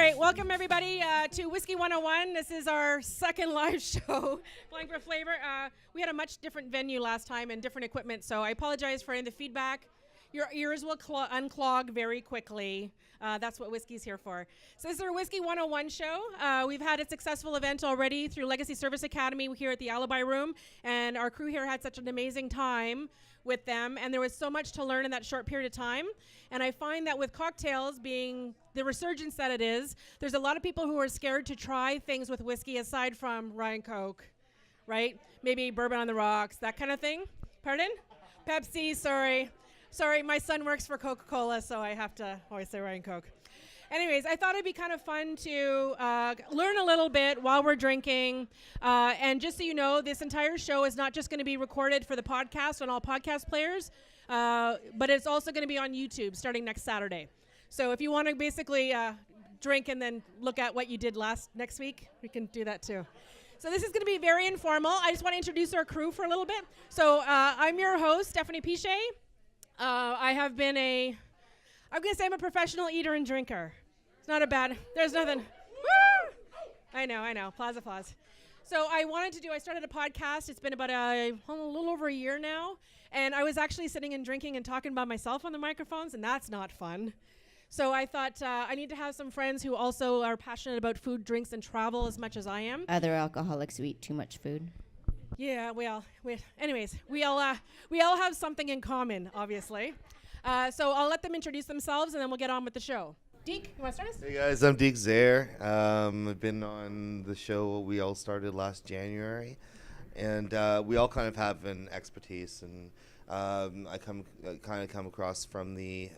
right, welcome everybody to Whiskey 101. This is our second live show, Flying for Flavour. We had a much different venue last time and different equipment, so I apologize for any of the feedback. Your ears will unclog very quickly. That's what whiskey's here for. So this is our Whiskey 101 show. We've had a successful event already through Legacy Service Academy here at the Alibi Room, and our crew here had such an amazing time with them, and there was so much to learn in that short period of time. And I find that with cocktails being the resurgence that it is, there's a lot of people who are scared to try things with whiskey aside from rye and Coke, right? Maybe bourbon on the rocks, that kind of thing. Pardon? Pepsi, sorry. Sorry, my son works for Coca-Cola, so I have to always say rye and Coke. Anyways, I thought it'd be kind of fun to learn a little bit while we're drinking. And just so you know, this entire show is not just going to be recorded for the podcast on all podcast players, but it's also going to be on YouTube starting next Saturday. So if you want to basically drink and then look at what you did next week, we can do that too. So this is going to be very informal. I just want to introduce our crew for a little bit. So I'm your host, Stephanie Pichet. I'm going to say I'm a professional eater and drinker. It's not a bad, there's nothing. Woo! I know, applause. So I started a podcast. It's been about a little over a year now. And I was actually sitting and drinking and talking by myself on the microphones, and that's not fun. So I thought I need to have some friends who also are passionate about food, drinks, and travel as much as I am. Other alcoholics who eat too much food. Yeah, we all have something in common, obviously. So I'll let them introduce themselves, and then we'll get on with the show. Deke, you want to start us? Hey guys, I'm Deke Zaire. I've been on the show we all started last January, and we all kind of have an expertise, and I come across from the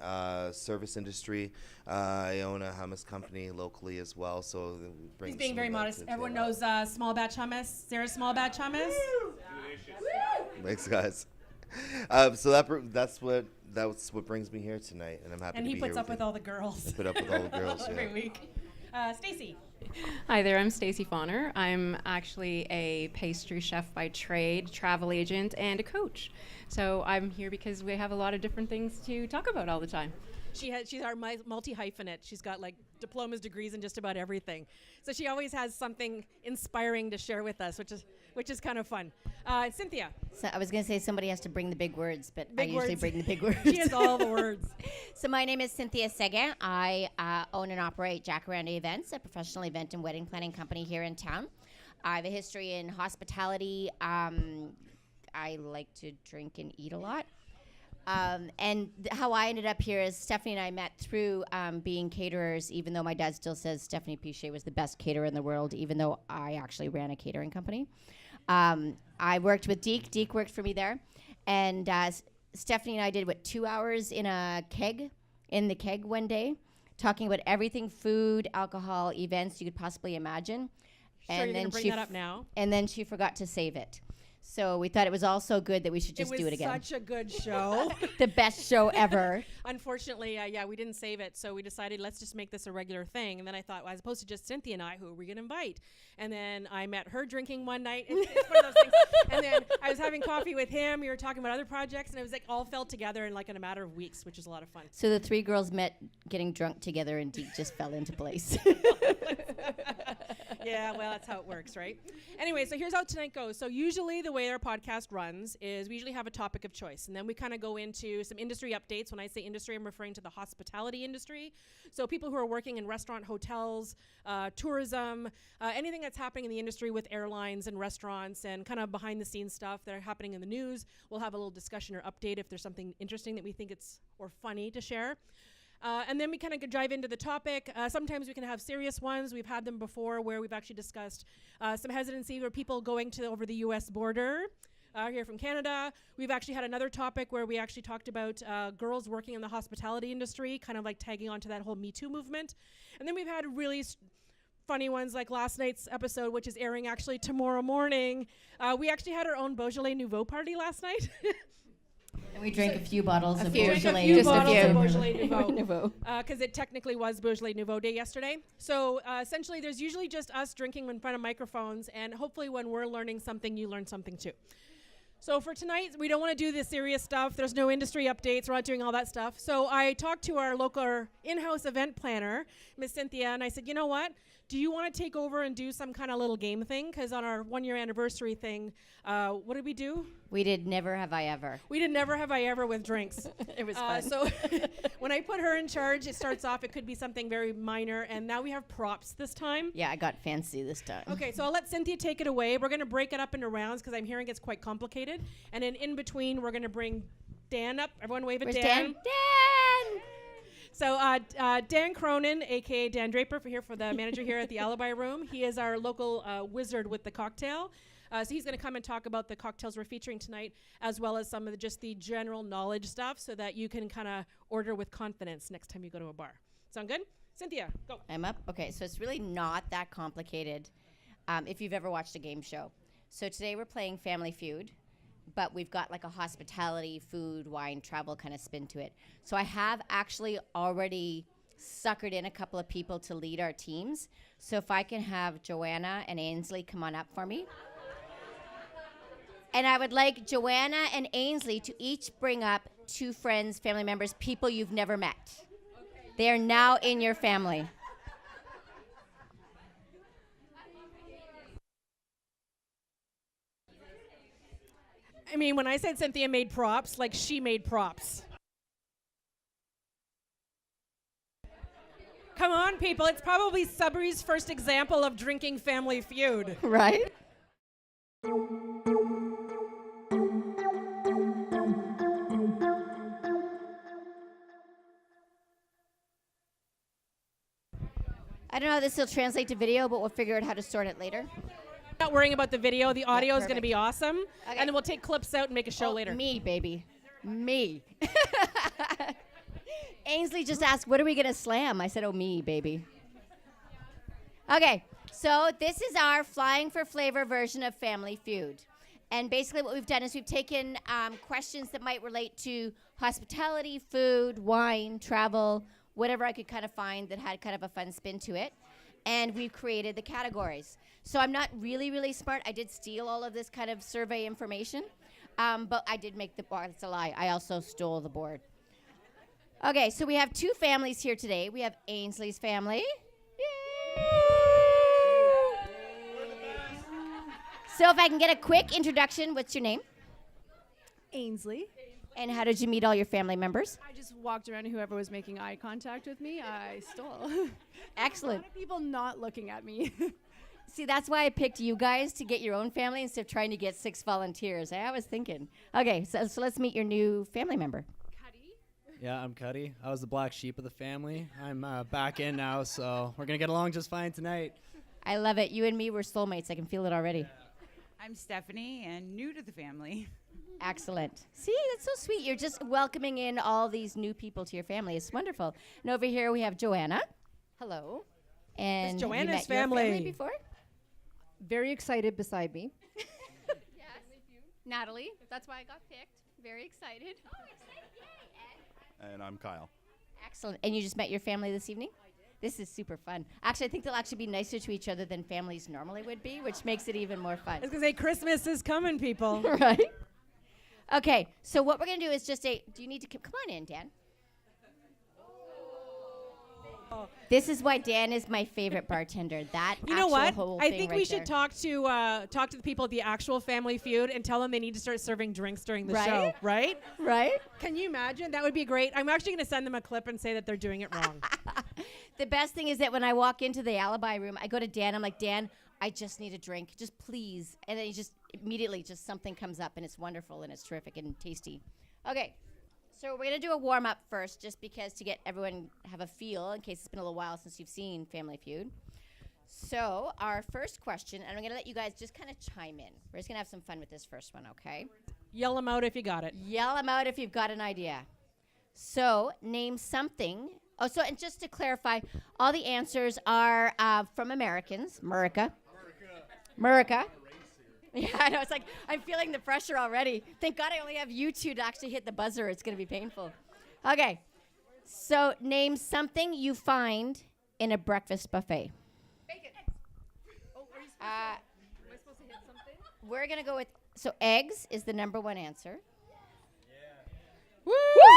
service industry. I own a hummus company locally as well, so he's being very modest. Everyone knows small batch hummus. Sarah's small batch hummus. Thanks, guys. So that's what brings me here tonight, and I'm happy to be here. And he puts up with all the girls. I put up with all the girls every week. Stacy. Hi there, I'm Stacy Fauner. I'm actually a pastry chef by trade, travel agent, and a coach. So I'm here because we have a lot of different things to talk about all the time. She's our multi-hyphenate. She's got like diplomas, degrees in just about everything. So she always has something inspiring to share with us, which is kind of fun. Cynthia. So I was going to say somebody has to bring the big words, but I usually bring the big words. She has all the words. So my name is Cynthia Seguin. I own and operate Jacaranda Events, a professional event and wedding planning company here in town. I have a history in hospitality. I like to drink and eat a lot. And how I ended up here is Stephanie and I met through being caterers, even though my dad still says Stephanie Pichet was the best caterer in the world, even though I actually ran a catering company. I worked with Deke. Deke worked for me there. And Stephanie and I did, 2 hours in the keg one day, talking about everything food, alcohol, events you could possibly imagine. Sure, and you're going to bring that up now. And then she forgot to save it. So we thought it was all so good that we should just do it again. It was such a good show. The best show ever. Unfortunately, we didn't save it, so we decided let's just make this a regular thing. And then I thought, well, as opposed to just Cynthia and I, who are we going to invite? And then I met her drinking one night. It's one of those things. And then I was having coffee with him. We were talking about other projects, and it was like all fell together in a matter of weeks, which is a lot of fun. So the three girls met getting drunk together, and Deke just fell into place. Yeah, well, that's how it works, right? Anyway, so here's how tonight goes. So usually the way our podcast runs is we usually have a topic of choice, and then we kind of go into some industry updates. When I say industry, I'm referring to the hospitality industry. So people who are working in restaurant, hotels, tourism, anything that's happening in the industry with airlines and restaurants and kind of behind-the-scenes stuff that are happening in the news. We'll have a little discussion or update if there's something interesting that we think or funny to share. And then we kind of dive into the topic. Sometimes we can have serious ones. We've had them before where we've actually discussed some hesitancy for people going over the U.S. border here from Canada. We've actually had another topic where we actually talked about girls working in the hospitality industry, kind of like tagging onto that whole Me Too movement. And then we've had really funny ones like last night's episode, which is airing actually tomorrow morning. We actually had our own Beaujolais Nouveau party last night. And we drank a few bottles of Beaujolais. Just a few Beaujolais Nouveau. Because it technically was Beaujolais Nouveau Day yesterday. So essentially, there's usually just us drinking in front of microphones, and hopefully when we're learning something, you learn something too. So for tonight, we don't want to do the serious stuff. There's no industry updates. We're not doing all that stuff. So I talked to our local in-house event planner, Miss Cynthia, and I said, you know what? Do you want to take over and do some kind of little game thing? Because on our 1-year anniversary thing, what did we do? We did Never Have I Ever. We did Never Have I Ever with drinks. It was fun. So when I put her in charge, it starts off, it could be something very minor, and now we have props this time. Yeah, I got fancy this time. Okay, so I'll let Cynthia take it away. We're going to break it up into rounds because I'm hearing it's quite complicated. And then in between, we're going to bring Dan up. Everyone wave at Where's Dan. Dan? Dan! So Dan Cronin, a.k.a. Dan Draper, for the manager here at the Alibi Room. He is our local wizard with the cocktail. So he's going to come and talk about the cocktails we're featuring tonight, as well as some of just the general knowledge stuff so that you can kind of order with confidence next time you go to a bar. Sound good? Cynthia, go. I'm up. Okay, so it's really not that complicated if you've ever watched a game show. So today we're playing Family Feud, but we've got like a hospitality, food, wine, travel kind of spin to it. So I have actually already suckered in a couple of people to lead our teams. So if I can have Joanna and Ainsley come on up for me. And I would like Joanna and Ainsley to each bring up 2 friends, family members, people you've never met. Okay. They are now in your family. I mean, when I said Cynthia made props, like she made props. Come on, people. It's probably Sudbury's first example of drinking Family Feud. Right? I don't know how this will translate to video, but we'll figure out how to sort it later. Not worrying about the video. The audio is going to perfect. be awesome. Okay. And then we'll take clips out and make a show later. Me, baby. Me. Ainsley just asked, what are we going to slam? I said, oh, me, baby. Okay, so this is our Flying for Flavor version of Family Feud. And basically what we've done is we've taken questions that might relate to hospitality, food, wine, travel, whatever I could kind of find that had kind of a fun spin to it. And we've created the categories. So I'm not really, really smart. I did steal all of this kind of survey information. But I did make the board. It's a lie. I also stole the board. Okay, so we have 2 families here today. We have Ainsley's family. Yay! So if I can get a quick introduction, what's your name? Ainsley. And how did you meet all your family members? I just walked around, and whoever was making eye contact with me, I stole. Excellent. A lot of people not looking at me. See, that's why I picked you guys to get your own family instead of trying to get 6 volunteers. I was thinking. Okay, so let's meet your new family member. Yeah, I'm Cuddy. I was the black sheep of the family. I'm back in now, so we're going to get along just fine tonight. I love it. You and me were soulmates. I can feel it already. Yeah. I'm Stephanie and new to the family. Excellent. See, that's so sweet. You're just welcoming in all these new people to your family. It's wonderful. And over here we have Joanna. Hello. And It's have you Joanna's met your family. before? Very excited beside me. Yes. Natalie. That's why I got picked. Very excited. Oh, excited. Yay. And I'm Kyle. Excellent. And you just met your family this evening? This is super fun. Actually, I think they'll actually be nicer to each other than families normally would be, which makes it even more fun. I was going to say, Christmas is coming, people. Right? Okay, so what we're going to do is just do you need to come on in, Dan? This is why Dan is my favorite bartender. That You know what? whole I thing think right we should there. talk to the people at the actual Family Feud and tell them they need to start serving drinks during the Right? show, right? Right? Can you imagine? That would be great. I'm actually going to send them a clip and say that they're doing it wrong. The best thing is that when I walk into the Alibi Room, I go to Dan. I'm like, Dan, I just need a drink. Just please. And then he just immediately just something comes up, and it's wonderful, and it's terrific and tasty. Okay. So we're going to do a warm-up first just because to get everyone have a feel in case it's been a little while since you've seen Family Feud. So our first question, and I'm going to let you guys just kind of chime in. We're just going to have some fun with this first one, okay? Yell them out if you got it. Yell them out if you've got an idea. So name something. Oh, so and just to clarify, all the answers are from Americans. America. Yeah, I know. It's like I'm feeling the pressure already. Thank God I only have you two to actually hit the buzzer. It's going to be painful. Okay. So name something you find in a breakfast buffet. Bacon. Oh, are I supposed to hit something? We're going to go with So eggs is the number one answer. Woo! There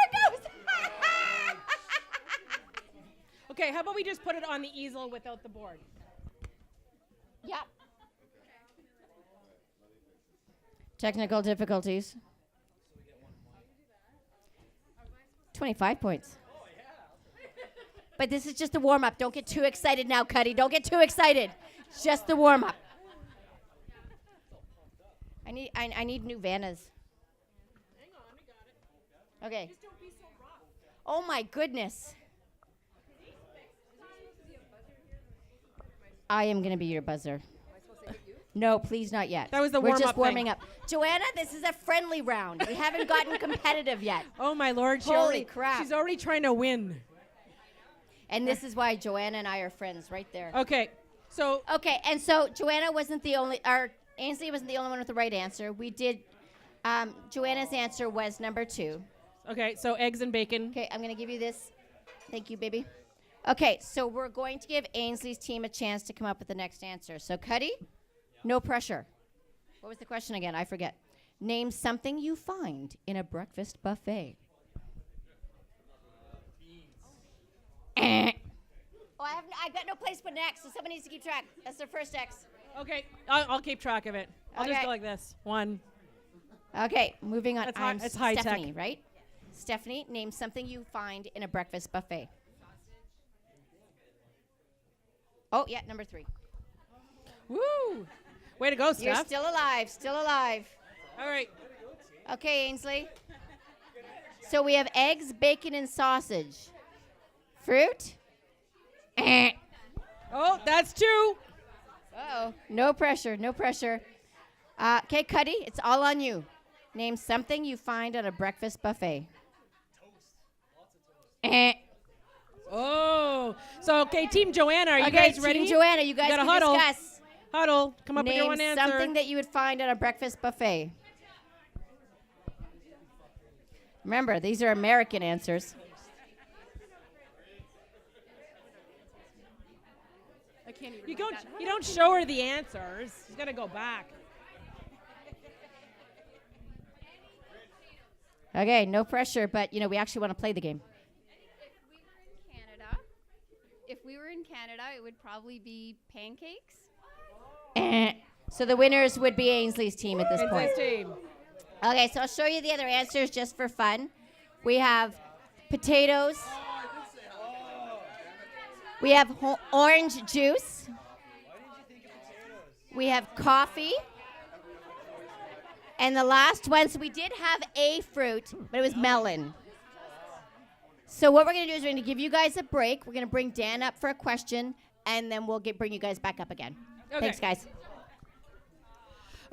it goes. Okay, how about we just put it on the easel without the board? Yep. Technical difficulties. 25 points. But this is just the warm-up. Don't get too excited now, Cuddy. Don't get too excited. It's just the warm-up. I need new Vannas. Hang on, we got it. Okay. Just don't be so rough. Oh my goodness. I am gonna be your buzzer. No, please not yet. That was the We're warm-up just warming thing. up. Joanna, this is a friendly round. We haven't gotten competitive yet. Oh my Lord! Holy crap. She's already trying to win. And this is why Joanna and I are friends right there. Okay, so Okay, and so Joanna wasn't the only, or Ainsley wasn't the only one with the right answer. We did, Joanna's answer was number 2. okay, so eggs and bacon. Okay, I'm going to give you this. Thank you, baby. Okay, so we're going to give Ainsley's team a chance to come up with the next answer. So, Cuddy, no pressure. What was the question again? I forget. Name something you find in a breakfast buffet. Oh, I've got no place but an X, so someone needs to keep track. That's their first X. Okay, I'll keep track of it. I'll just Okay. go like this. 1. Okay, moving on. That's I'm it's high Stephanie, tech. right? Stephanie, name something you find in a breakfast buffet. Oh, yeah, number 3. Woo! Way to go, You're Steph. still alive, still alive. All right. Okay, Ainsley. So we have eggs, bacon, and sausage. Fruit? Oh, that's 2. Uh-oh. No pressure, no pressure. Okay, Cuddy, it's all on you. Name something you find at a breakfast buffet. Oh, so okay, Team Joanna, are you Okay, guys ready? Team Joanna, you guys gotta can huddle. discuss. Huddle. Come up with your Name one answer. something that you would find at a breakfast buffet. Remember, these are American answers. I can't even. You read don't. that. You don't show her the answers. She's gotta go back. Okay, no pressure, but we actually want to play the game. If we were in Canada, it would probably be pancakes. So the winners would be Ainsley's team at this point. Ainsley's team. Okay, so I'll show you the other answers just for fun. We have potatoes. We have orange juice. We have coffee. And the last one, so we did have a fruit, but it was melon. So what we're going to do is we're going to give you guys a break. We're going to bring Dan up for a question, and then we'll bring you guys back up again. Okay. Thanks, guys.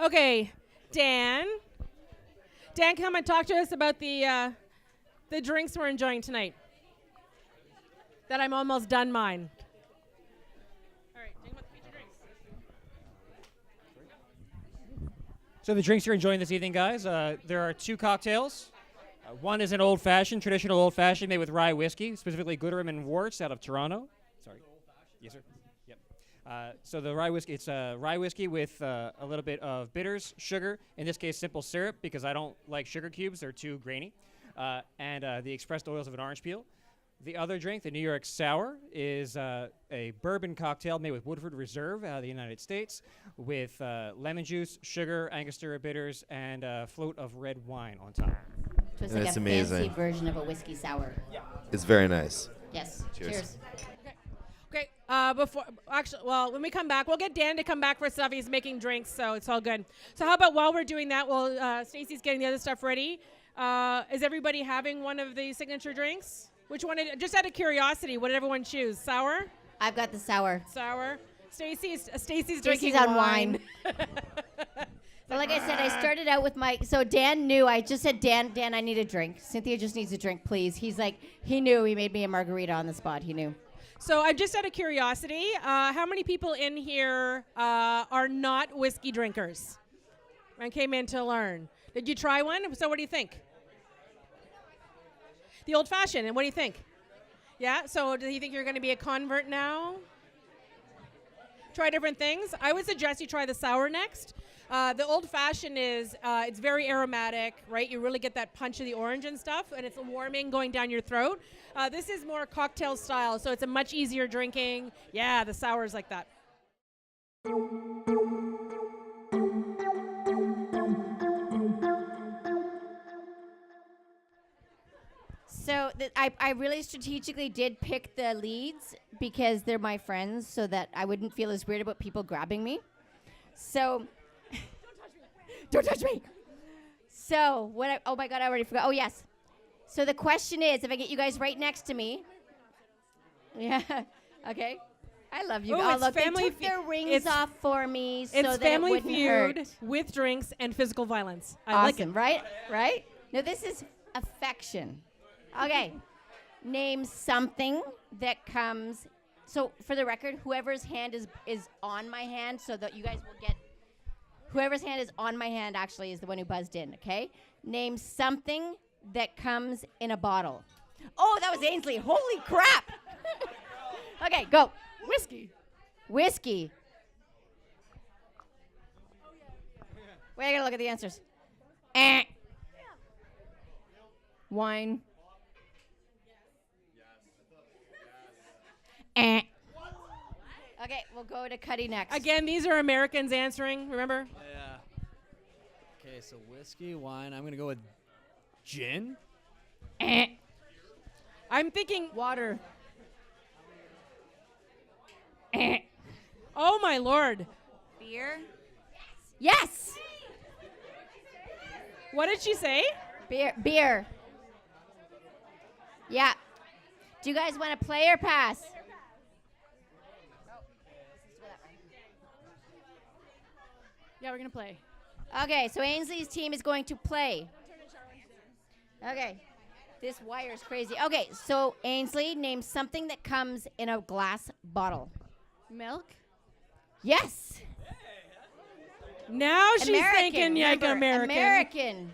Okay, Dan. Dan, come and talk to us about the drinks we're enjoying tonight. That I'm almost done mine. All right, think about the feature drinks. So the drinks you're enjoying this evening, guys, there are 2 cocktails. One is an old-fashioned, traditional old-fashioned made with rye whiskey, specifically Gooderham and Worts out of Toronto. Sorry. Yes, sir. Yep. So the rye whiskey, it's rye whiskey with a little bit of bitters, sugar, in this case simple syrup because I don't like sugar cubes, they're too grainy, and the expressed oils of an orange peel. The other drink, the New York Sour, is a bourbon cocktail made with Woodford Reserve out of the United States with lemon juice, sugar, Angostura bitters, and a float of red wine on top. So it's And like it's a amazing. fancy version of a whiskey sour. It's very nice. Yes. Cheers. Okay, when we come back, we'll get Dan to come back for stuff. He's making drinks, so it's all good. So how about while we're doing that, Stacey's getting the other stuff ready. Is everybody having one of the signature drinks? Which one? Just out of curiosity, what did everyone choose? Sour? I've got the sour. Sour. Stacey's Stacey's drinking on wine. So like I said, I started out with so Dan knew, I just said, Dan, I need a drink. Cynthia just needs a drink, please. He's like, he knew, he made me a margarita on the spot, he knew. So I'm just out of curiosity, how many people in here are not whiskey drinkers and came in to learn? Did you try one? So what do you think? The old fashioned, and what do you think? Yeah, so do you think you're going to be a convert now? try different things. I would suggest you try the sour next. The old fashioned is it's very aromatic, right? You really get that punch of the orange and stuff, and it's warming going down your throat. This is more cocktail style, so it's a much easier drinking. Yeah, the sour is like that. So I really strategically did pick the leads because they're my friends, so that I wouldn't feel as weird about people grabbing me. So, don't touch me. So oh my God, I already forgot. Oh yes. So the question is, if I get you guys right next to me, yeah, okay. I love you. Oh, look, they Family took their rings it's- off for me so It's that Family it wouldn't Feud hurt. with drinks and physical violence. I like it. Awesome, right? Right? No, this is affection. Okay. Name something that comes. So for the record, whoever's hand is on my hand, so that you guys will get. Whoever's hand is on my hand actually is the one who buzzed in. Okay. Name something that comes in a bottle. Oh, that was Ainsley. Holy crap! Okay, go. Whiskey. Whiskey. Wait, I gotta look at the answers. Wine. Okay, we'll go to Cuddy next. Again, these are Americans answering, remember? Yeah. Okay, so whiskey, wine. I'm gonna go with gin. I'm thinking, Water. oh my Lord. Beer. Yes. What did she say? Beer. Yeah. Do you guys want to play or pass? Yeah, we're gonna play. Okay, so Ainsley's team is going to play. Okay. This wire is crazy. Okay, so Ainsley, name something that comes in a glass bottle. Milk. Yes. Now she's thinking like Remember, American.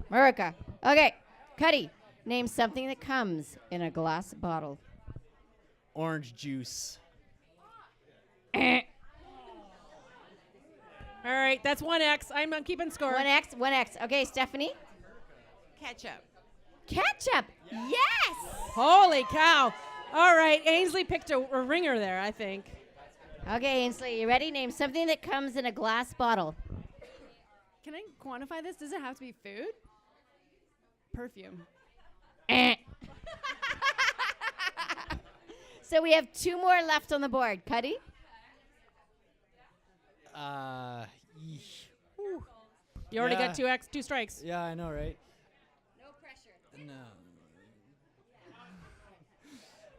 America. Okay, Cuddy, name something that comes in a glass bottle. Orange juice. All right, that's 1X. I'm keeping score. 1X. Okay, Stephanie. Ketchup. Ketchup. Yes. Holy cow. All right, Ainsley picked a ringer there, I think. Okay, Ainsley, you ready? Name something that comes in a glass bottle. Can I quantify this? Does it have to be food? Perfume. So we have 2 more left on the board. Cuddy? Yeesh. You already Yeah. got 2X, 2 strikes. Yeah, I know, right? No pressure. No.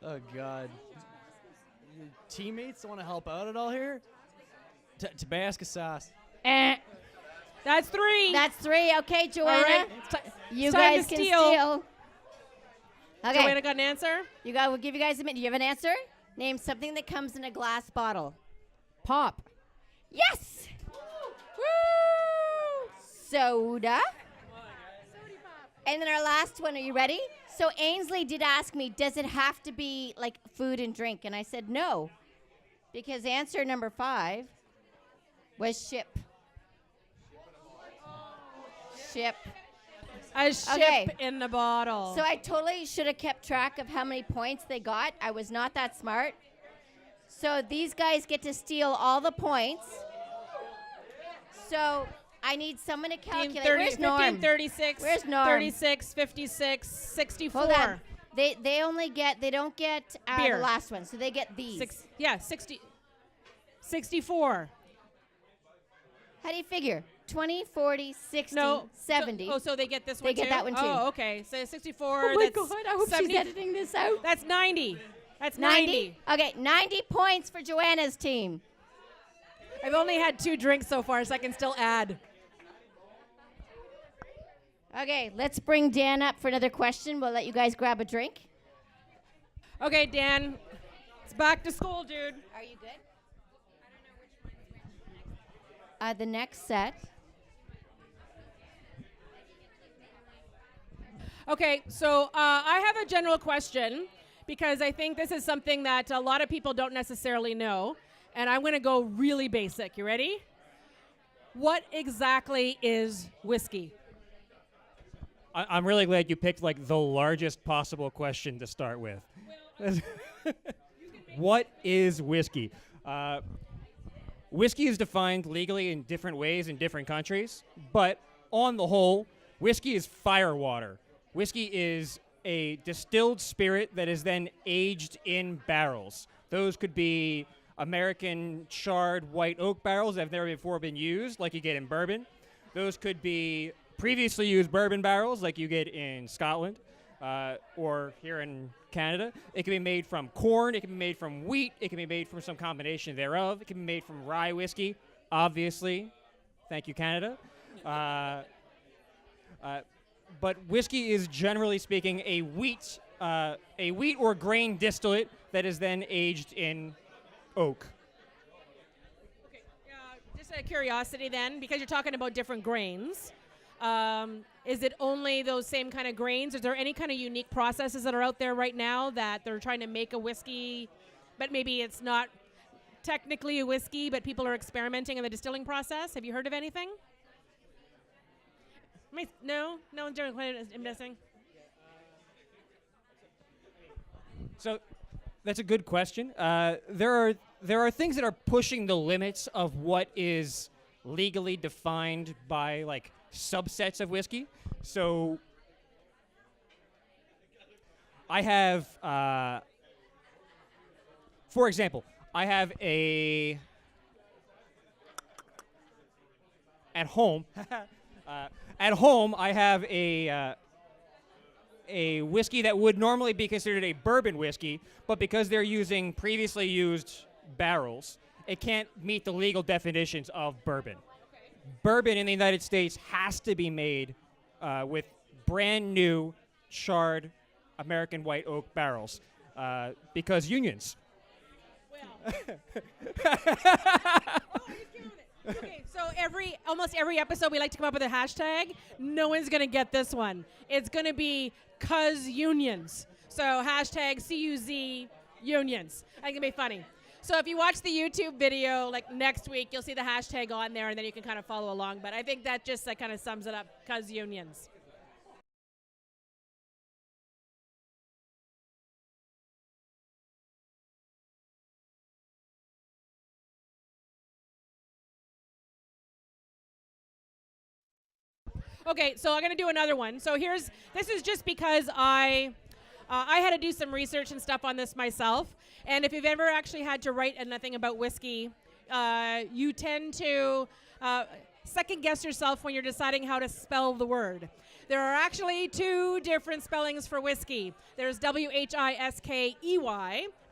Oh God. Your teammates want to help out at all here? Tabasco sauce. That's 3. That's 3. Okay, Joanna. All right. You time guys to can steal. steal. Okay. Joanna got an answer? We'll give you guys a minute. Do you have an answer? Name something that comes in a glass bottle. Pop. Yes. Woo! Soda. And then our last one. Are you ready? So Ainsley did ask me, does it have to be like food and drink? And I said no, because answer number 5 was ship. Ship. A ship Okay. in the bottle. So I totally should have kept track of how many points they got. I was not that smart. So these guys get to steal all the points. So I need someone to calculate. 30, Where's 15, Norm? 36, Where's Norm? 36, 56, 64. Hold on. They don't get Beer. the last one, so they get these. 64. How do you figure? 20, 40, 60, No. 70. So they get this They one get too? that one too. Oh, okay. So 64. Oh my that's God, I hope 70. she's editing this out. That's 90. That's 90. Okay, 90 points for Joanna's team. I've only had 2 drinks so far, so I can still add. Okay, let's bring Dan up for another question. We'll let you guys grab a drink. Okay, Dan. It's back to school, dude. Are you good? The next set. Okay, so I have a general question because I think this is something that a lot of people don't necessarily know. And I'm going to go really basic. You ready? What exactly is whiskey? I'm really glad you picked like the largest possible question to start with. What is whiskey? Whiskey is defined legally in different ways in different countries, but on the whole, whiskey is firewater. Whiskey is a distilled spirit that is then aged in barrels. Those could be American charred white oak barrels that have never before been used, like you get in bourbon. Those could be previously used bourbon barrels, like you get in Scotland or here in Canada. It can be made from corn. It can be made from wheat. It can be made from some combination thereof. It can be made from rye whiskey, obviously. Thank you, Canada. But whiskey is, generally speaking, a wheat or grain distillate that is then aged in oak. Okay, just out of curiosity then, because you're talking about different grains, is it only those same kind of grains? Is there any kind of unique processes that are out there right now that they're trying to make a whiskey, but maybe it's not technically a whiskey, but people are experimenting in the distilling process? Have you heard of anything? No one's doing I'm guessing. So that's a good question. There are things that are pushing the limits of what is legally defined by like subsets of whiskey. So I have, for example, I have at home. At home, I have a whiskey that would normally be considered a bourbon whiskey, but because they're using previously used barrels, it can't meet the legal definitions of bourbon. Okay. Bourbon in the United States has to be made with brand new charred American white oak barrels because unions. Well. Okay, so almost every episode we like to come up with a hashtag. No one's going to get this one. It's going to be cuz unions. So hashtag CUZ unions. I think it'll be funny. So if you watch the YouTube video like next week, you'll see the hashtag on there and then you can kind of follow along. But I think that just kind of sums it up, cuz unions. Okay, so I'm going to do another one. So this is just because I had to do some research and stuff on this myself. And if you've ever actually had to write anything about whiskey, you tend to second guess yourself when you're deciding how to spell the word. There are actually two different spellings for whiskey. There's W-H-I-S-K-E-Y,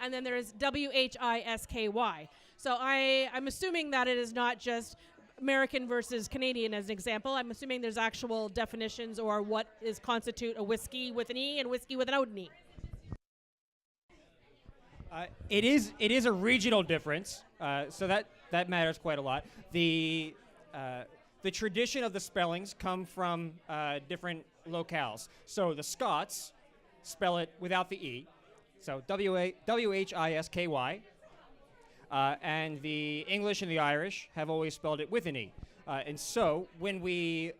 and then there's W-H-I-S-K-Y. So I'm assuming that it is not just American versus Canadian as an example. I'm assuming there's actual definitions or what is constitute a whiskey with an E and whiskey without an E. It is a regional difference, so that matters quite a lot. The tradition of the spellings come from different locales. So the Scots spell it without the E, so W-H-I-S-K-Y. And the English and the Irish have always spelled it with an E. And so when we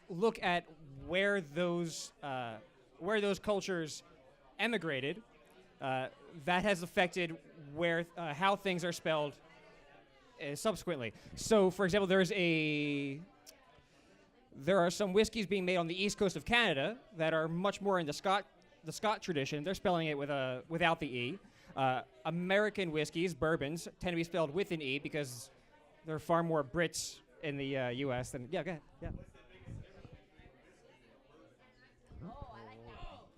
look at where those cultures emigrated, that has affected how things are spelled subsequently. So, for example, there are some whiskeys being made on the east coast of Canada that are much more in the Scot tradition. They're spelling it without the E. American whiskeys, bourbons, tend to be spelled with an E because there are far more Brits in the U.S. than... Yeah, go ahead. Yeah.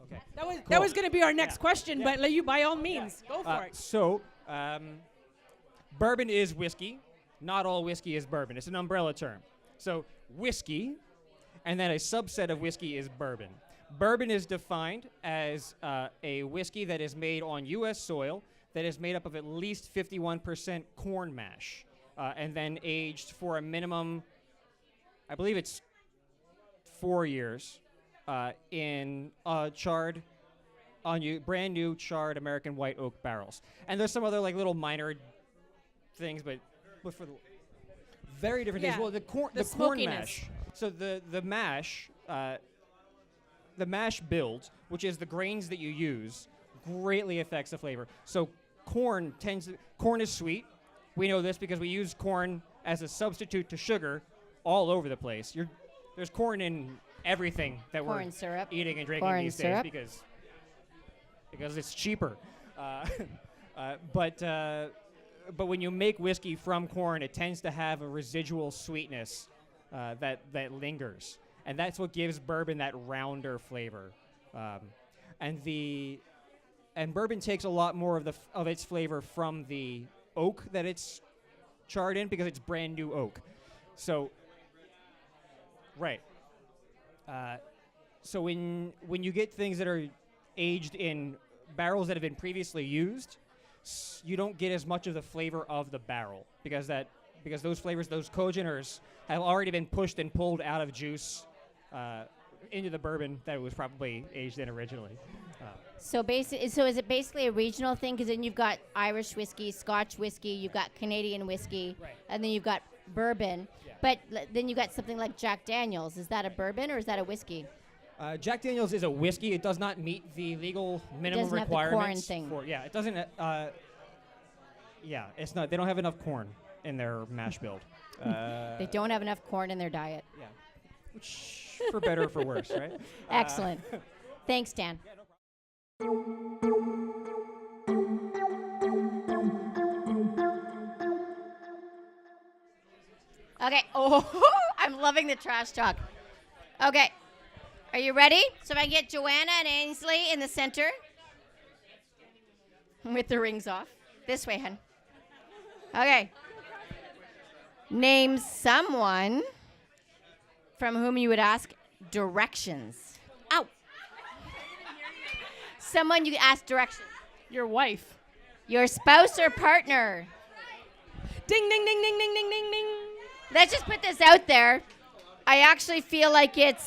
Okay. That was going to be our next question, but you by all means, go for it. So, bourbon is whiskey. Not all whiskey is bourbon. It's an umbrella term. So, whiskey, and then a subset of whiskey is bourbon. Bourbon is defined as a whiskey that is made on U.S. soil that is made up of at least 51% corn mash and then aged for a minimum, I believe it's 4 years, in charred brand new charred American white oak barrels. And there's some other like little minor things, but for the very different things. Well, the corn mash. So the mash build, which is the grains that you use, greatly affects the flavor. So corn is sweet. We know this because we use corn as a substitute to sugar all over the place. There's corn in everything that Corn we're syrup. eating and drinking Corn these syrup. days because it's cheaper. But when you make whiskey from corn, it tends to have a residual sweetness that lingers, and that's what gives bourbon that rounder flavor. And bourbon takes a lot more of its flavor from the oak that it's charred in because it's brand new oak. So, right. So when you get things that are aged in barrels that have been previously used, you don't get as much of the flavor of the barrel because those flavors, those cogeners, have already been pushed and pulled out of juice into the bourbon that it was probably aged in originally. So is it basically a regional thing? Because then you've got Irish whiskey, Scotch whiskey, you've got Canadian whiskey, Right. and then you've got bourbon. Yeah. But then you got something like Jack Daniels. Is that a bourbon or is that a whiskey? Jack Daniels is a whiskey. It does not meet the legal minimum doesn't have the corn requirements. thing. It doesn't. It's not. They don't have enough corn in their mash build. They don't have enough corn in their diet. Yeah, which for better or for worse, right? Excellent. Thanks, Dan. Okay. Oh, I'm loving the trash talk. Okay. Are you ready? So if I get Joanna and Ainsley in the center with the rings off. This way, hun. Okay. Name someone from whom you would ask directions. Ow. Someone you ask directions. Your wife. Your spouse or partner. Ding, ding, ding, ding, ding, ding, ding, ding. Let's just put this out there. I actually feel like it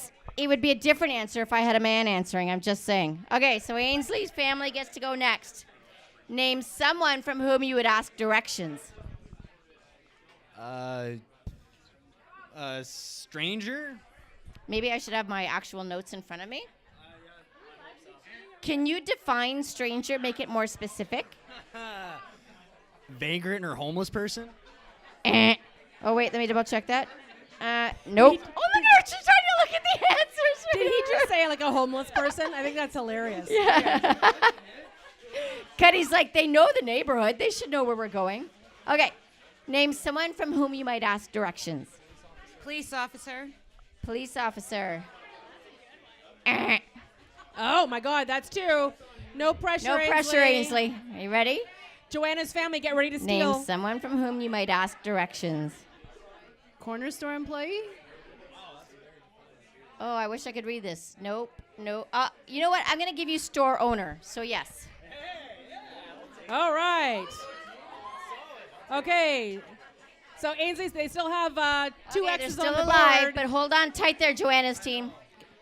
would be a different answer if I had a man answering. I'm just saying. Okay, so Ainsley's family gets to go next. Name someone from whom you would ask directions. A stranger? Maybe I should have my actual notes in front of me. Can you define stranger, make it more specific? Vagrant or homeless person? Oh, wait, let me double check that. Nope. Oh, look at her. She's trying to look at the answers. Did he just say like a homeless person? I think that's hilarious. Yeah. Cuddy's like, they know the neighborhood. They should know where we're going. Okay. Name someone from whom you might ask directions. Police officer. Police officer. Oh my God, that's two. No pressure, No Ainsley. pressure, Ainsley. Are you ready? Joanna's family, get ready to steal. Name someone from whom you might ask directions. Corner store employee? Oh, I wish I could read this. Nope. No. You know what? I'm going to give you store owner. So, yes. All right. Okay. So Ainsley, they still have two Okay, they're X's still on the alive, board. but hold on tight there, Joanna's team.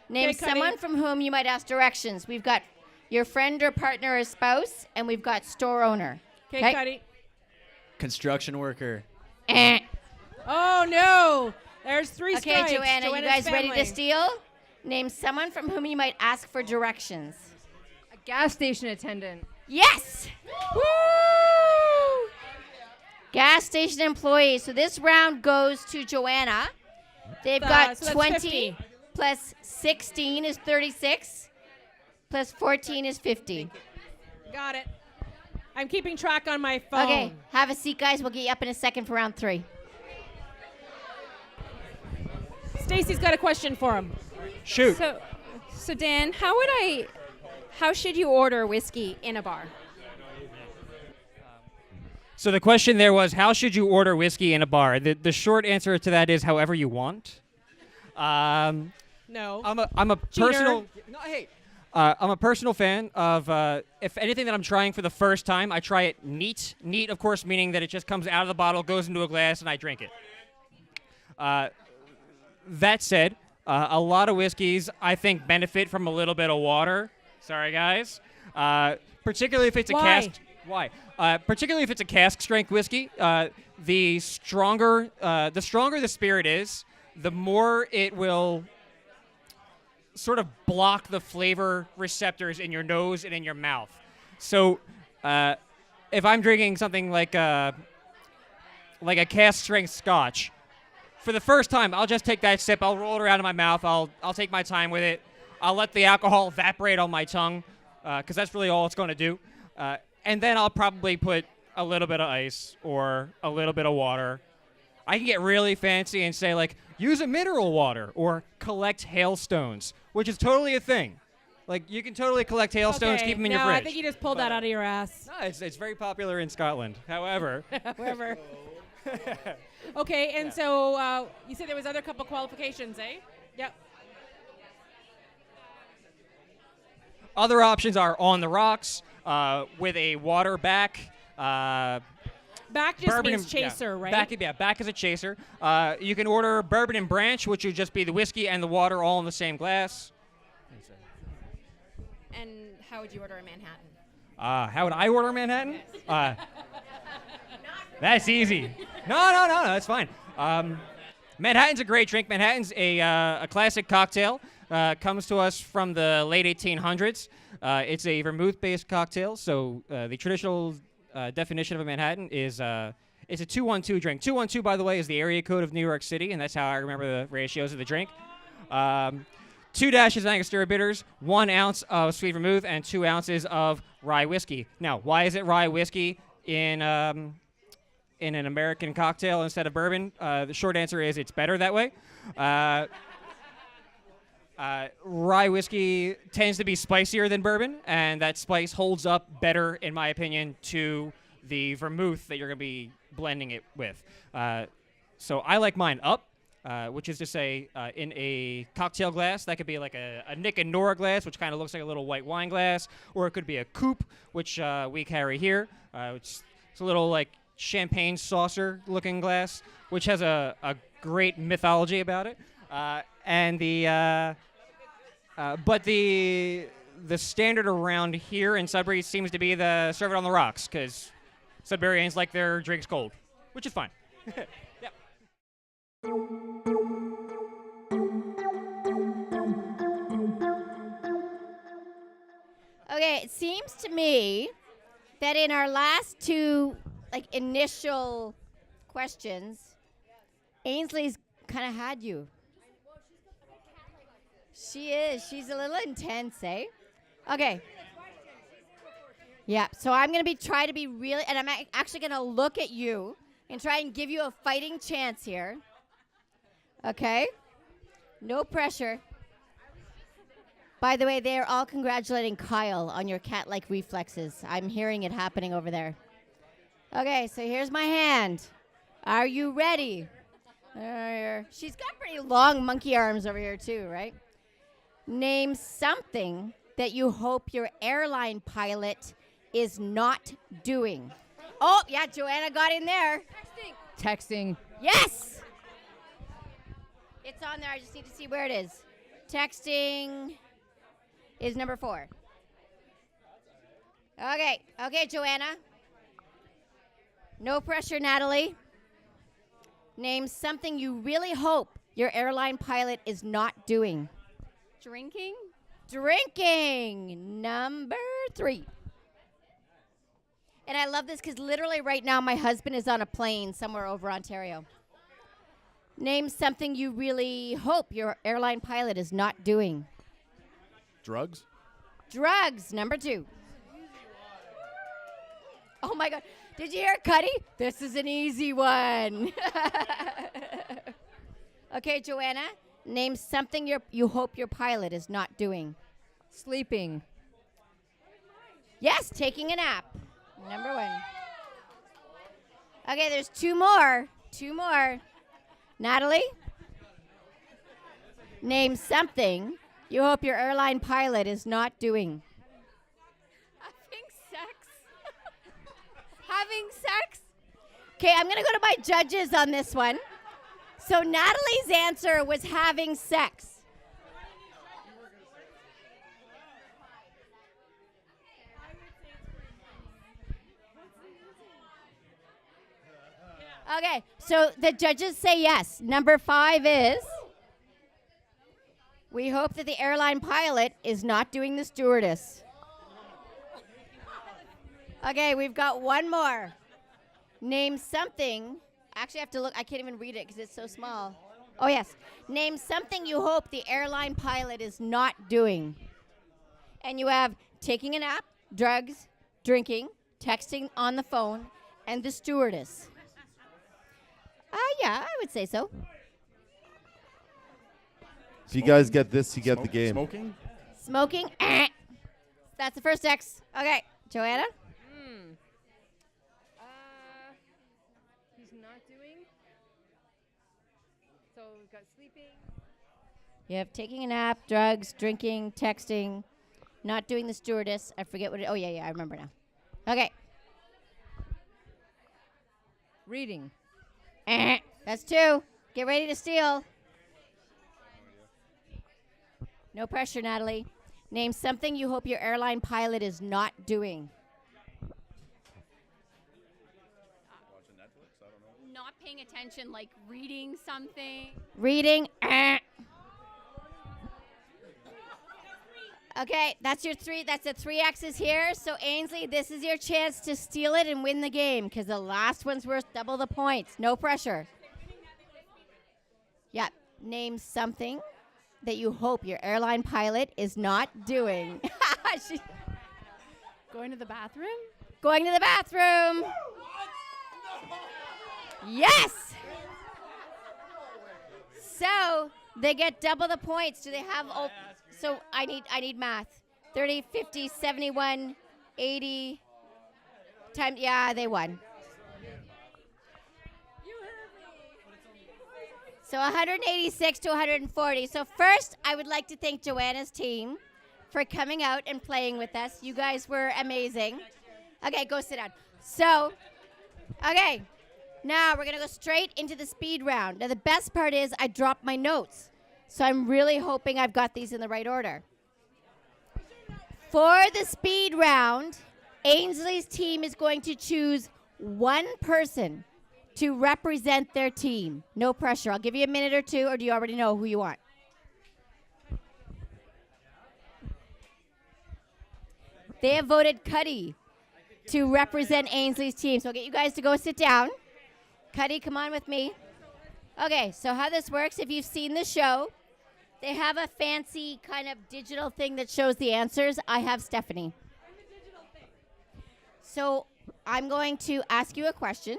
Name Okay, Cuddy. someone from whom you might ask directions. We've got your friend or partner or spouse, and we've got store owner. Okay, Cuddy. Construction worker. Oh no! There's three Okay, strikes. Joanna, you Joanna's guys ready to family. steal? Name someone from whom you might ask for directions. A gas station attendant. Yes! Woo! Gas station employee. So this round goes to Joanna. They've got so that's 20 50. plus 16 is 36 plus 14 is 50. Got it. I'm keeping track on my phone. Okay, have a seat, guys. We'll get you up in a second for round 3. Stacy's got a question for him. Shoot. So Dan, how should you order whiskey in a bar? So the question there was, how should you order whiskey in a bar? The short answer to that is however you want. No. I'm a personal. No, hey. I'm a personal fan of if anything that I'm trying for the first time, I try it neat. Neat, of course, meaning that it just comes out of the bottle, goes into a glass, and I drink it. That said, a lot of whiskeys I think benefit from a little bit of water. Sorry, guys. Particularly if it's a Why? cask. Why? Particularly if it's a cask strength whiskey. The stronger the spirit is, the more it will sort of block the flavor receptors in your nose and in your mouth. So, if I'm drinking something like a cask strength Scotch, for the first time, I'll just take that sip. I'll roll it around in my mouth. I'll take my time with it. I'll let the alcohol evaporate on my tongue, because that's really all it's going to do. And then I'll probably put a little bit of ice or a little bit of water. I can get really fancy and say, like, use a mineral water or collect hailstones, which is totally a thing. Like, you can totally collect hailstones, keep them in your fridge. I think you just pulled that out of your ass. No, it's very popular in Scotland. However. However. Okay, and so you said there was other couple qualifications, eh? Yep. Other options are on the rocks with a water back. Back just means chaser, right? Back is a chaser. You can order bourbon and branch, which would just be the whiskey and the water all in the same glass. And how would you order a Manhattan? How would I order a Manhattan? That's easy. No, that's fine. Manhattan's a great drink. Manhattan's a classic cocktail. Comes to us from the late 1800s. It's a vermouth-based cocktail, so the traditional definition of a Manhattan is it's a 212 drink. 212, by the way, is the area code of New York City, and that's how I remember the ratios of the drink. 2 dashes of Angostura bitters, 1 ounce of sweet vermouth, and 2 ounces of rye whiskey. Now, why is it rye whiskey in an American cocktail instead of bourbon? The short answer is it's better that way. Rye whiskey tends to be spicier than bourbon, and that spice holds up better, in my opinion, to the vermouth that you're going to be blending it with. So I like mine up, which is to say in a cocktail glass. That could be like a Nick and Nora glass, which kind of looks like a little white wine glass, or it could be a coupe, which we carry here. It's a little like champagne saucer looking glass, which has a great mythology about it. But the standard around here in Sudbury seems to be the serve it on the rocks, because Sudburyans like their drinks cold, which is fine. Yep. Okay, it seems to me that in our last two initial questions, Ainsley's kind of had you. She is. She's a little intense, eh? Okay. Yeah, so I'm going to try to be really, and I'm actually going to look at you and try and give you a fighting chance here. Okay? No pressure. By the way, they're all congratulating Kyle on your cat-like reflexes. I'm hearing it happening over there. Okay, so here's my hand. Are you ready? She's got pretty long monkey arms over here too, right? Name something that you hope your airline pilot is not doing. Oh, yeah, Joanna got in there. Texting. Yes! It's on there. I just need to see where it is. Texting is number 4. Okay, Joanna. No pressure, Natalie. Name something you really hope your airline pilot is not doing. Drinking? Drinking, number 3. And I love this because literally right now my husband is on a plane somewhere over Ontario. Name something you really hope your airline pilot is not doing. Drugs? Drugs, number 2. Oh my God. Did you hear Cuddy? This is an easy one. Okay, Joanna, name something you hope your pilot is not doing. Sleeping. Yes, taking a nap. Number 1. Okay, there's 2 more. 2 more. Natalie, name something you hope your airline pilot is not doing. Having sex. Having sex? Okay, I'm going to go to my judges on this one. So Natalie's answer was having sex. Okay, so the judges say yes. Number 5 is, we hope that the airline pilot is not doing the stewardess. Okay, we've got one more. Name something. Actually, I have to look. I can't even read it because it's so small. Oh, yes. Name something you hope the airline pilot is not doing. And you have taking a nap, drugs, drinking, texting on the phone, and the stewardess. Yeah, I would say so. If you guys get this, you get the game. Smoking? Smoking. That's the first X. Okay, Joanna? He's not doing. So we've got sleeping. You have taking a nap, drugs, drinking, texting, not doing the stewardess. I forget what it. Oh, yeah, I remember now. Okay. Reading. That's 2. Get ready to steal. No pressure, Natalie. Name something you hope your airline pilot is not doing. Not paying attention, like reading something. Reading. Okay, that's your 3. That's the 3 X's here. So, Ainsley, this is your chance to steal it and win the game because the last one's worth double the points. No pressure. Yeah. Name something that you hope your airline pilot is not doing. Going to the bathroom? Going to the bathroom. Yes. So they get double the points. Do they have? So I need math. 30, 50, 71, 80 times. Yeah, they won. So 186 to 140. So first, I would like to thank Joanna's team for coming out and playing with us. You guys were amazing. Okay, go sit down. So, okay, now we're going to go straight into the speed round. Now, the best part is I dropped my notes. So I'm really hoping I've got these in the right order. For the speed round, Ainsley's team is going to choose one person to represent their team. No pressure. I'll give you a minute or 2, or do you already know who you want? They have voted Cuddy to represent Ainsley's team. So I'll get you guys to go sit down. Cuddy, come on with me. Okay, so how this works, if you've seen the show, they have a fancy kind of digital thing that shows the answers. I have Stephanie. So I'm going to ask you a question.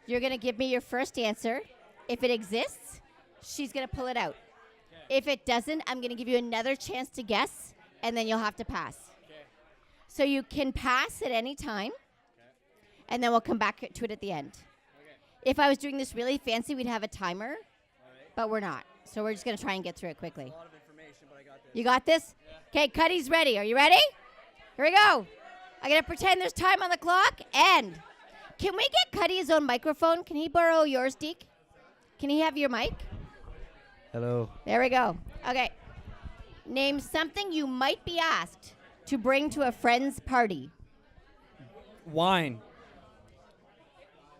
You're going to give me your first answer. If it exists, she's going to pull it out. Okay. If it doesn't, I'm going to give you another chance to guess, and then you'll have to pass. Okay. So you can pass at any time, and then we'll come back to it at the end. Okay. If I was doing this really fancy, we'd have a timer, but we're not. So we're just going to try and get through it quickly. A lot of information, but I got this. You got this? Yeah. Okay, Cuddy's ready. Are you ready? Here we go. I'm going to pretend there's time on the clock, and... Can we get Cuddy his own microphone? Can he borrow yours, Deke? Can he have your mic? Hello. There we go. Okay. Name something you might be asked to bring to a friend's party. Wine.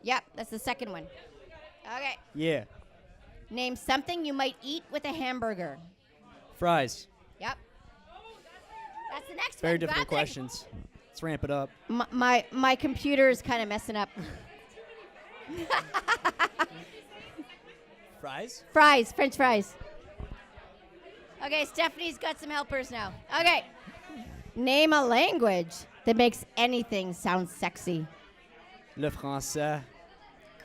Yep, that's the second one. Okay. Yeah. Name something you might eat with a hamburger. Fries. Yep. That's the next Very one. difficult questions. Let's ramp it up. My computer is kind of messing up. Fries? Fries, French fries. Okay, Stephanie's got some helpers now. Okay. Name a language that makes anything sound sexy. Le français.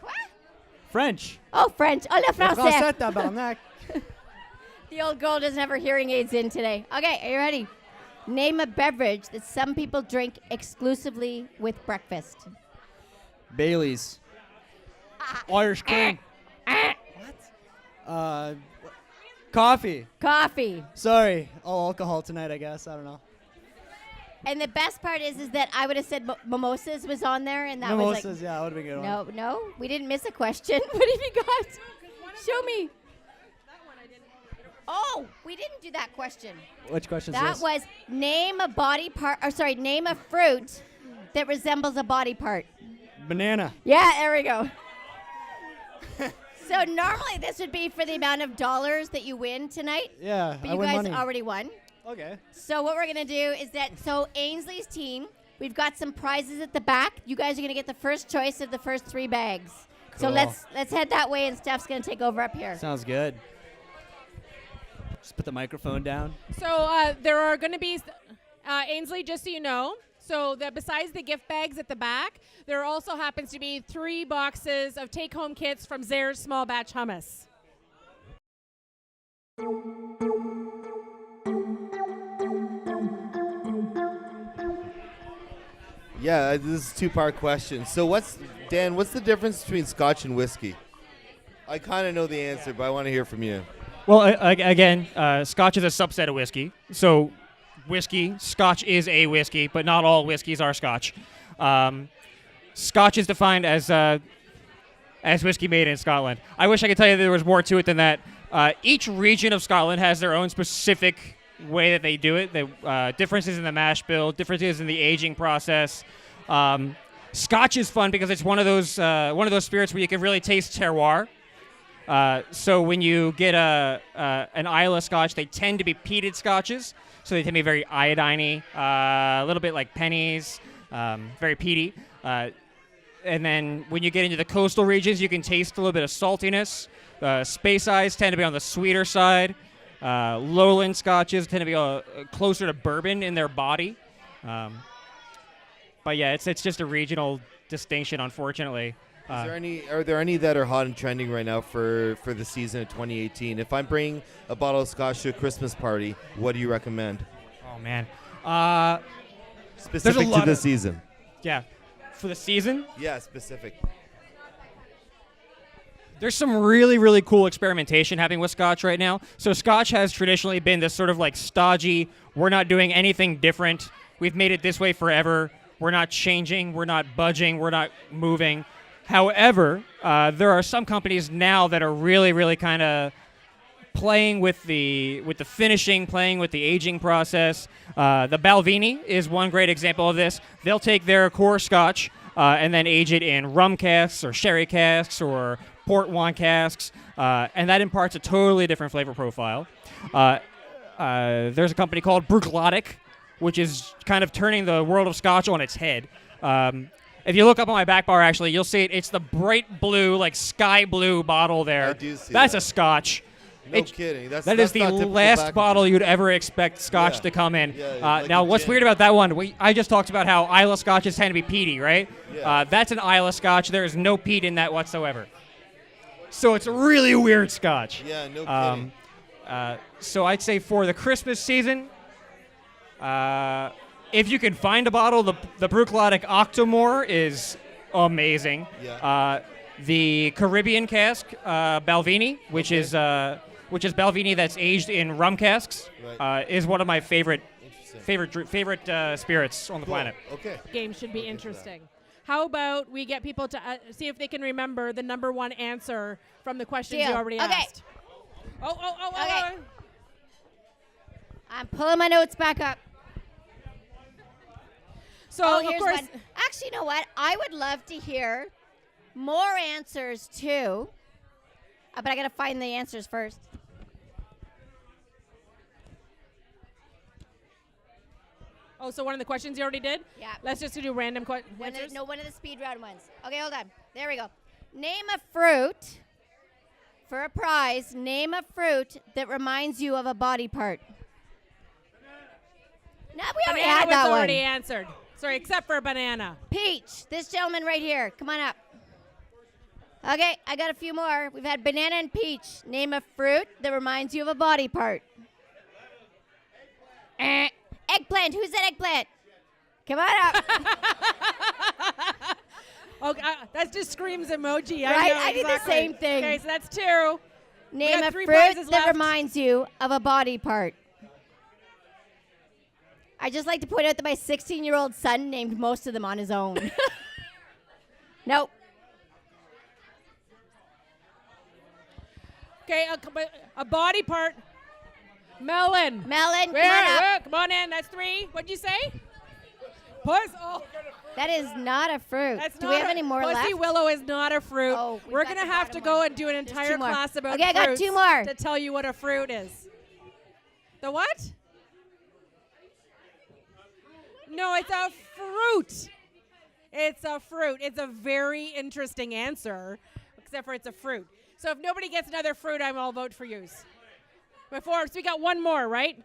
Quoi? French. Oh, French. Oh, le français. Le français, tabarnak. The old girl doesn't have her hearing aids in today. Okay, are you ready? Name a beverage that some people drink exclusively with breakfast. Bailey's. Irish cream. What? Coffee. Coffee. Sorry. All alcohol tonight, I guess. I don't know. And the best part is that I would have said mimosas was on there, and that Mimosas, was like... yeah, that would have been a good one. No, we didn't miss a question. What have you got? Show me. Oh, we didn't do that question. Which question is That this? was name a body part, or sorry, name a fruit that resembles a body part. Banana. Yeah, there we go. So normally this would be for the amount of dollars that you win tonight. Yeah, But I you win guys money. already won. Okay. So what we're gonna do is Ainsley's team, we've got some prizes at the back. You guys are gonna get the first choice of the first 3 bags. So Cool. let's head that way, and Steph's gonna take over up here. Sounds good. Just put the microphone down. So there are going to be, Ainsley, just so you know, so that besides the gift bags at the back, there also happens to be 3 boxes of take-home kits from Zare's Small Batch Hummus. Yeah, this is a 2-part question. So what's the difference between Scotch and whiskey? I kind of know the answer, but I want to hear from you. Well, again, Scotch is a subset of whiskey. So whiskey, Scotch is a whiskey, but not all whiskeys are Scotch. Scotch is defined as whiskey made in Scotland. I wish I could tell you there was more to it than that. Each region of Scotland has their own specific way that they do it. The differences in the mash bill, differences in the aging process. Scotch is fun because it's one of those spirits where you can really taste terroir. So when you get an Islay Scotch, they tend to be peated Scotches, so they tend to be very iodine-y, a little bit like pennies, very peaty. And then when you get into the coastal regions, you can taste a little bit of saltiness. Space Eyes tend to be on the sweeter side. Lowland Scotches tend to be closer to bourbon in their body. But yeah, it's just a regional distinction, unfortunately. Are there any that are hot and trending right now for the season of 2018? If I'm bringing a bottle of Scotch to a Christmas party, what do you recommend? Oh man, specific to the season. Yeah, for the season. Yeah, specific. There's some really, really cool experimentation happening with Scotch right now. So Scotch has traditionally been this sort of like stodgy, we're not doing anything different. We've made it this way forever. We're not changing. We're not budging. We're not moving. However, there are some companies now that are really, really kind of playing with the finishing, playing with the aging process. The Balvenie is one great example of this. They'll take their core Scotch and then age it in rum casks or sherry casks or port wine casks, and that imparts a totally different flavor profile. There's a company called Bruichladdich, which is kind of turning the world of Scotch on its head. If you look up on my back bar, actually, you'll see it. It's the bright blue, like sky blue bottle there. I do see That's that. a Scotch. No kidding. That is the last bottle you'd ever expect Scotch to come in. Yeah, like now, a what's gin. weird about that one, I just talked about how Islay Scotches tend to be peaty, right? Yeah. That's an Islay Scotch. There is no peat in that whatsoever. So it's a really weird Scotch. Yeah, no kidding. So I'd say for the Christmas season, if you can find a bottle, the Bruichladdich Octomore is amazing. Yeah. The Caribbean cask, Balvenie, which is Balvenie that's aged in rum casks, is one of my favorite spirits on the planet. Okay. Game should be interesting. How about we get people to see if they can remember the number 1 answer from the questions you already asked. Okay. I'm pulling my notes back up. So, of here's course, one. Actually, you know what? I would love to hear more answers too, but I gotta find the answers first. oh, so one of the questions you already did? Yeah. Let's just do random One answers. of the speed round ones. Okay, hold on. There we go. Name a fruit for a prize. Name a fruit that reminds you of a body part. No, we already Banana had was that one. already answered. Sorry, except for banana. Peach. This gentleman right here. Come on up. Okay, I got a few more. We've had banana and peach. Name a fruit that reminds you of a body part. Eggplant. Who's that eggplant? Come on up. Okay, that just screams emoji. Right? know I did the exactly. same thing. Okay, so that's 2. Name got a 3 fruit prizes that left. reminds you of a body part. I just like to point out that my 16-year-old son named most of them on his own. Nope. Okay, a body part. Melon. Melon, Where? come on up. Come on in. That's 3. What'd you say? Oh, That is not a fruit. that's Do not we have any more Pussy left? willow is not a fruit. Oh, we've We're got gonna the have to bottom go one. and do an There's entire two more. class about Okay, I got fruits two more. to tell you what a fruit is. The what? No, it's a fruit. It's a fruit. It's a very interesting answer, except for it's a fruit. So if nobody gets another fruit, I'll vote for yous. So we got one more, right?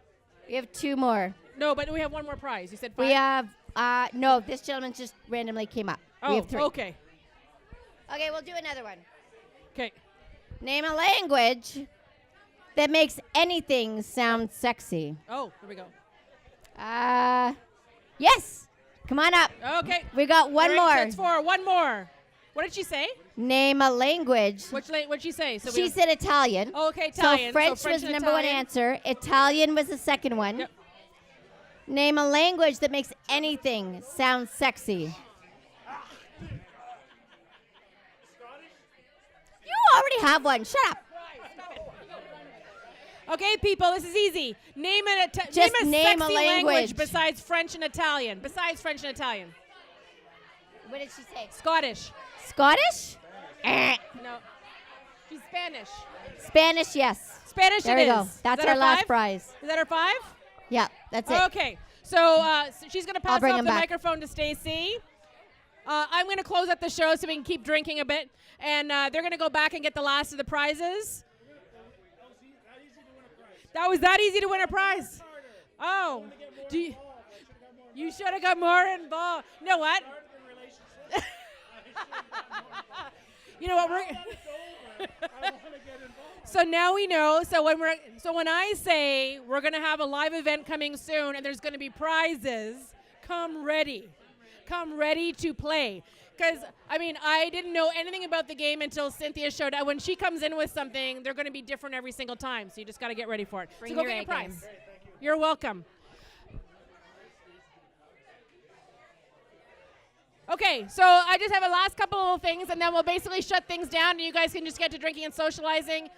We have two more. No, but we have one more prize. You said 5? We have, no, this gentleman just randomly came up. Oh, We have 3. okay. Okay, we'll do another one. Okay. Name a language that makes anything sound sexy. Oh, here we go. Yes. Come on up. Okay. We got one All right, more. That's 4. One more. What did she say? Name a language. What'd she say? So She said Italian. Oh, okay, Italian. So French was and number 1 Italian. answer. Italian was the second one. Yep. Name a language that makes anything sound sexy. You already have one. Shut up. Okay, people, this is easy. Name a Just sexy name a language. besides French and Italian. Besides French and Italian. What did she say? Scottish. Scottish? No. She's Spanish. Spanish, yes. Spanish There it we go. is. That's Is that our last 5? prize. Is that our 5? Yeah, that's it. Okay. So she's going to pass bring off him the back. microphone to Stacy. I'm going to close up the show so we can keep drinking a bit. And they're going to go back and get the last of the prizes. That was that easy to win a prize. Oh. You should have got more involved. You know what? You know what? So now we know. So when I say we're going to have a live event coming soon and there's going to be prizes, come ready. Come ready to play. Because, I didn't know anything about the game until Cynthia showed up. When she comes in with something, they're going to be different every single time. So you just got to get ready for it. Bring so go your get your A prize. game. You're welcome. Okay, so I just have a last couple of things, and then we'll basically shut things down, and you guys can just get to drinking and socializing.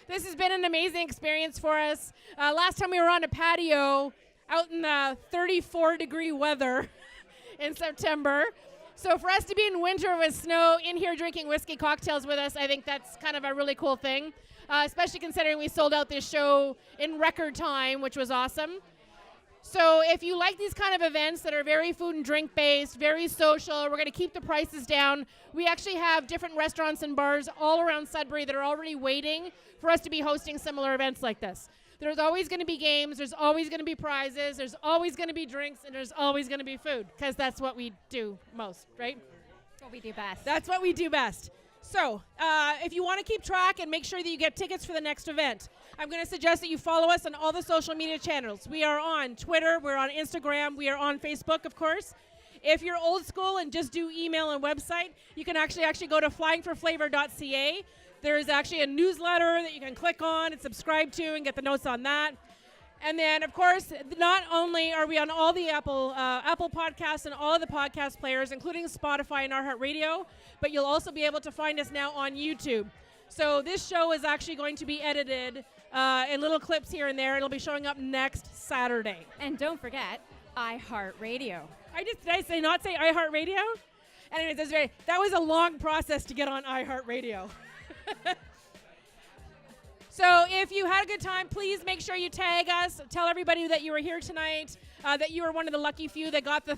This has been an amazing experience for us. Last time we were on a patio out in 34-degree weather in September. So for us to be in winter with snow in here drinking whiskey cocktails with us, I think that's kind of a really cool thing, especially considering we sold out this show in record time, which was awesome. So if you like these kind of events that are very food and drink based, very social, we're going to keep the prices down. We actually have different restaurants and bars all around Sudbury that are already waiting for us to be hosting similar events like this. There's always going to be games, there's always going to be prizes, there's always going to be drinks, and there's always going to be food, because that's what we do most, right? That's what we do best. That's what we do best. So if you want to keep track and make sure that you get tickets for the next event, I'm going to suggest that you follow us on all the social media channels. We are on Twitter, we're on Instagram, we are on Facebook, of course. If you're old school and just do email and website, you can actually go to flyingforflavor.ca. There is actually a newsletter that you can click on and subscribe to and get the notes on that. And then, of course, not only are we on all the Apple Podcasts and all of the podcast players, including Spotify and iHeartRadio, but you'll also be able to find us now on YouTube. So this show is actually going to be edited in little clips here and there. It'll be showing up next Saturday. And don't forget, iHeartRadio. Did I say not say iHeartRadio? Anyways, that was a long process to get on iHeartRadio. So if you had a good time, please make sure you tag us. Tell everybody that you were here tonight, that you were one of the lucky few that got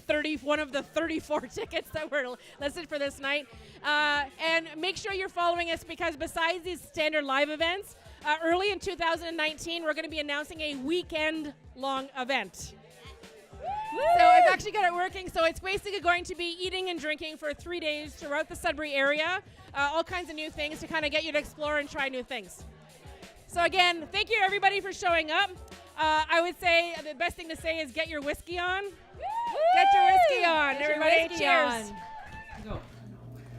one of the 34 tickets that were listed for this night. And make sure you're following us, because besides these standard live events, early in 2019, we're going to be announcing a weekend-long event. So I've actually got it working. So it's basically going to be eating and drinking for 3 days throughout the Sudbury area. All kinds of new things to kind of get you to explore and try new things. So again, thank you everybody for showing up. I would say the best thing to say is get your whiskey on. Get your whiskey on, Get your everybody. whiskey Cheers. on.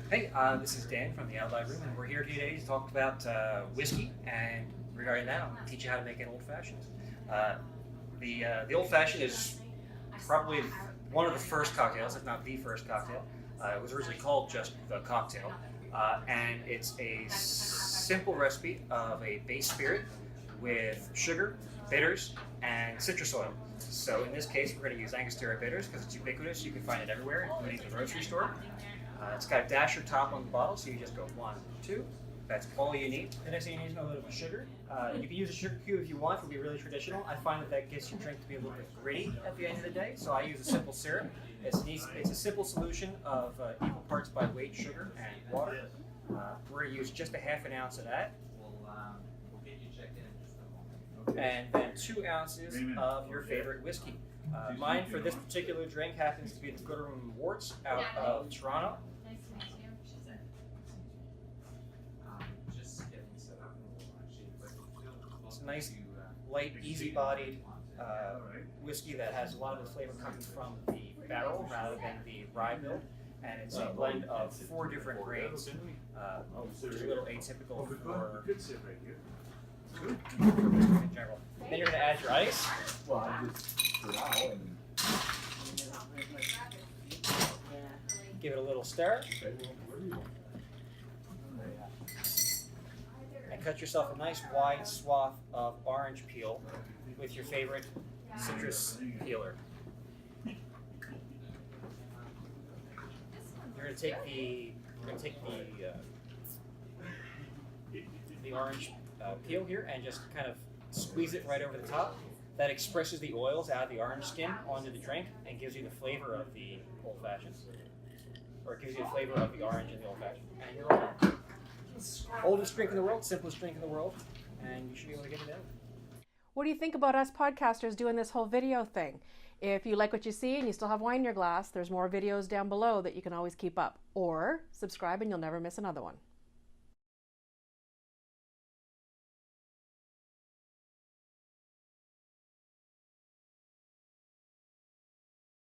Hey, this is Dan from the Alibi Room, and we're here today to talk about whiskey, and regarding that, I'll teach you how to make an old-fashioned. The old-fashioned is probably one of the first cocktails, if not the first cocktail. It was originally called just the cocktail, and it's a simple recipe of a base spirit with sugar, bitters, and citrus oil. So in this case, we're going to use Angostura bitters because it's ubiquitous. You can find it everywhere, including the grocery store. It's got a dasher top on the bottle, so you just go 1, 2. That's all you need. The next thing you need is a little bit of sugar. You can use a sugar cube if you want. It would be really traditional. I find that gets your drink to be a little bit gritty at the end of the day, so I use a simple syrup. It's a simple solution of equal parts by weight sugar and water. We're going to use just a half an ounce of that. And then 2 ounces of your favorite whiskey. Mine for this particular drink happens to be the Gooderham Worts out of Toronto. It's a nice, light, easy-bodied whiskey that has a lot of the flavor coming from the barrel rather than the rye build. And it's a blend of 4 different grades, which is a little atypical for in general. Then you're going to add your ice. Give it a little stir. And cut yourself a nice wide swath of orange peel with your favorite citrus peeler. You're going to take the orange peel here and just kind of squeeze it right over the top. That expresses the oils out of the orange skin onto the drink and gives you the flavor of the old fashioned, or it gives you the flavor of the orange in the old fashioned. And you're all done. Oldest drink in the world, simplest drink in the world, and you should be able to get it out. What do you think about us podcasters doing this whole video thing? If you like what you see and you still have wine in your glass, there's more videos down below that you can always keep up. Or subscribe and you'll never miss another one.